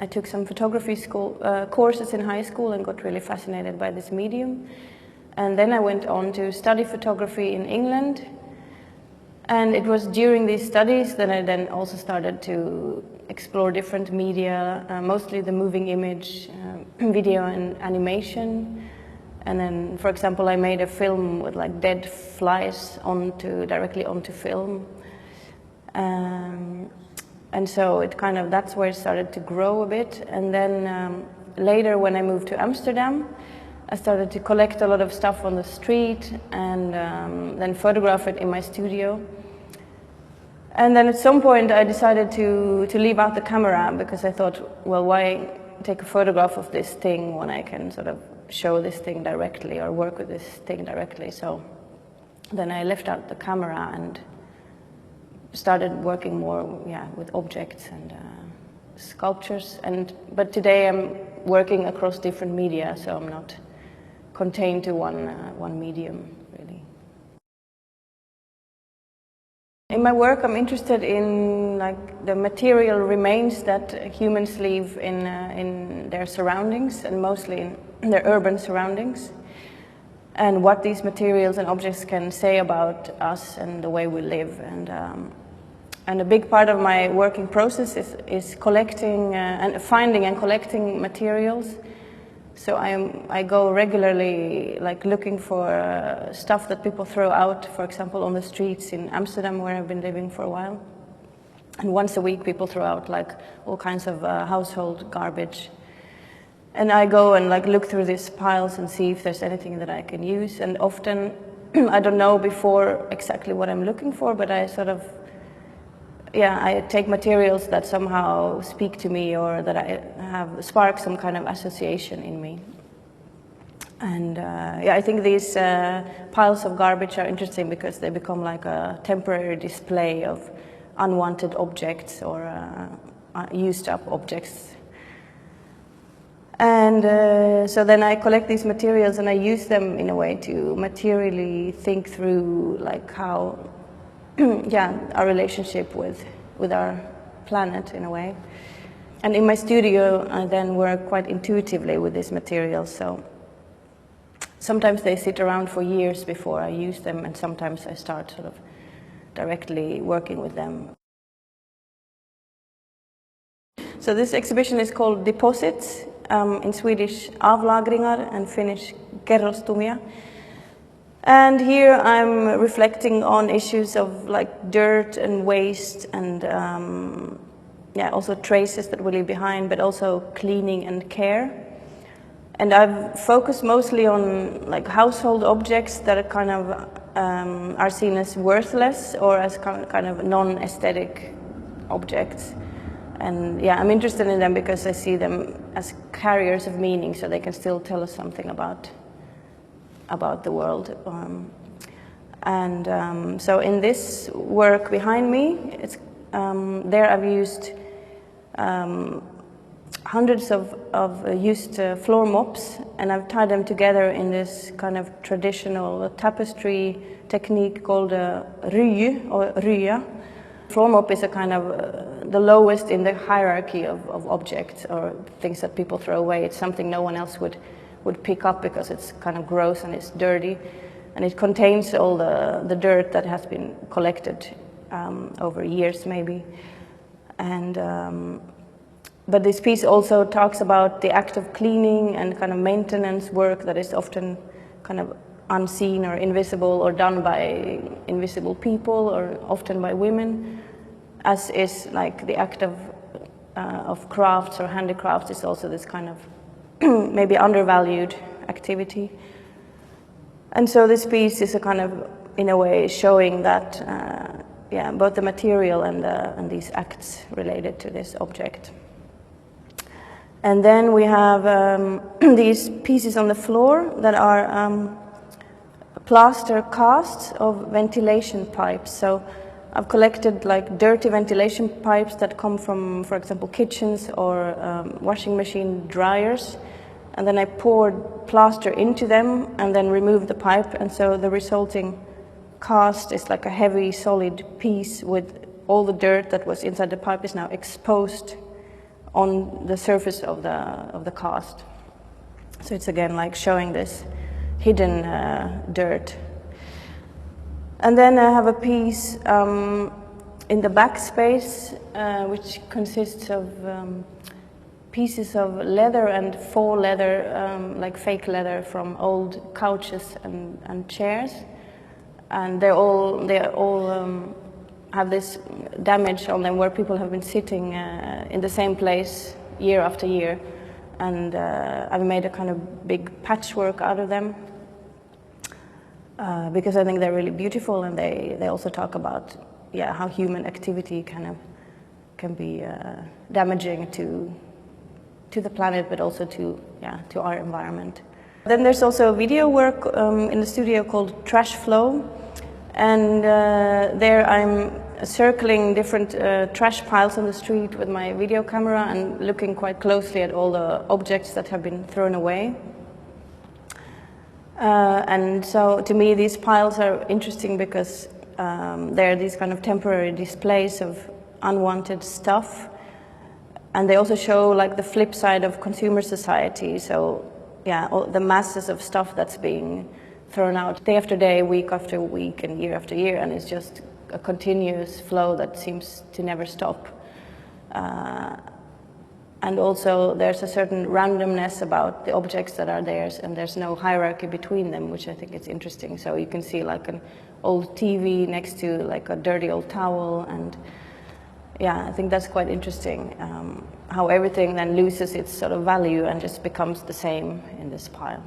I took some photography courses in high school and got really fascinated by this medium. And then I went on to study photography in England. And it was during these studies that I then also started to explore different media, mostly the moving image, video and animation. And then, for example, I made a film with like dead flies directly onto film. And so it that's where it started to grow a bit. And then later when I moved to Amsterdam, I started to collect a lot of stuff on the street and then photograph it in my studio. And then at some point I decided to leave out the camera because I thought, well, why take a photograph of this thing when I can sort of show this thing directly or work with this thing directly. So then I left out the camera and started working more with objects and sculptures. But today I'm working across different media, so I'm not contained to one medium, really. In my work, I'm interested in the material remains that humans leave in their surroundings, and mostly in their urban surroundings, and what these materials and objects can say about us and the way we live. And a big part of my working process is collecting and finding and collecting materials. So I go regularly looking for stuff that people throw out, for example, on the streets in Amsterdam, where I've been living for a while. And once a week people throw out all kinds of household garbage. And I go and look through these piles and see if there's anything that I can use. And often I don't know before exactly what I'm looking for, but I I take materials that somehow speak to me or that I have spark some kind of association in me. And I think these piles of garbage are interesting because they become like a temporary display of unwanted objects or used up objects. And so then I collect these materials and I use them in a way to materially think through how our relationship with our planet in a way. And in my studio I then work quite intuitively with these materials, so sometimes they sit around for years before I use them, and sometimes I start sort of directly working with them. So this exhibition is called Deposits, in Swedish avlagringar and Finnish Kerrostumia. And here I'm reflecting on issues of dirt and waste and also traces that we leave behind, but also cleaning and care. And I've focused mostly on household objects that are are seen as worthless or as kind of non-aesthetic objects. And I'm interested in them because I see them as carriers of meaning, so they can still tell us something about the world. So in this work behind me, there I've used hundreds of used floor mops, and I've tied them together in this kind of traditional tapestry technique called ry or rya. Floor mop is a kind of the lowest in the hierarchy of objects or things that people throw away. It's something no one else would pick up because it's kind of gross and it's dirty, and it contains all the dirt that has been collected over years maybe. And but this piece also talks about the act of cleaning and kind of maintenance work that is often kind of unseen or invisible or done by invisible people or often by women, as is the act of crafts or handicrafts is also this kind of maybe undervalued activity. And so this piece is a kind of, in a way, showing that, both the material and these acts related to this object. And then we have these pieces on the floor that are plaster casts of ventilation pipes. So I've collected dirty ventilation pipes that come from, for example, kitchens or washing machine dryers, and then I poured plaster into them and then removed the pipe, and so the resulting cast is like a heavy solid piece with all the dirt that was inside the pipe is now exposed on the surface of the cast. So it's again like showing this hidden dirt. And then I have a piece in the back space which consists of pieces of leather and faux leather, like fake leather from old couches and chairs, and they all have this damage on them where people have been sitting in the same place year after year, and I've made a kind of big patchwork out of them because I think they're really beautiful, and they also talk about how human activity can be damaging to the planet, but also to our environment. Then there's also video work in the studio called Trash Flow, and there I'm circling different trash piles on the street with my video camera and looking quite closely at all the objects that have been thrown away. And so to me these piles are interesting because they're these kind of temporary displays of unwanted stuff. And they also show like the flip side of consumer society. So all the masses of stuff that's being thrown out day after day, week after week, and year after year, and it's just a continuous flow that seems to never stop. And also there's a certain randomness about the objects that are there, and there's no hierarchy between them, which I think is interesting. So you can see like an old TV next to like a dirty old towel, and I think that's quite interesting, how everything then loses its sort of value and just becomes the same in this pile.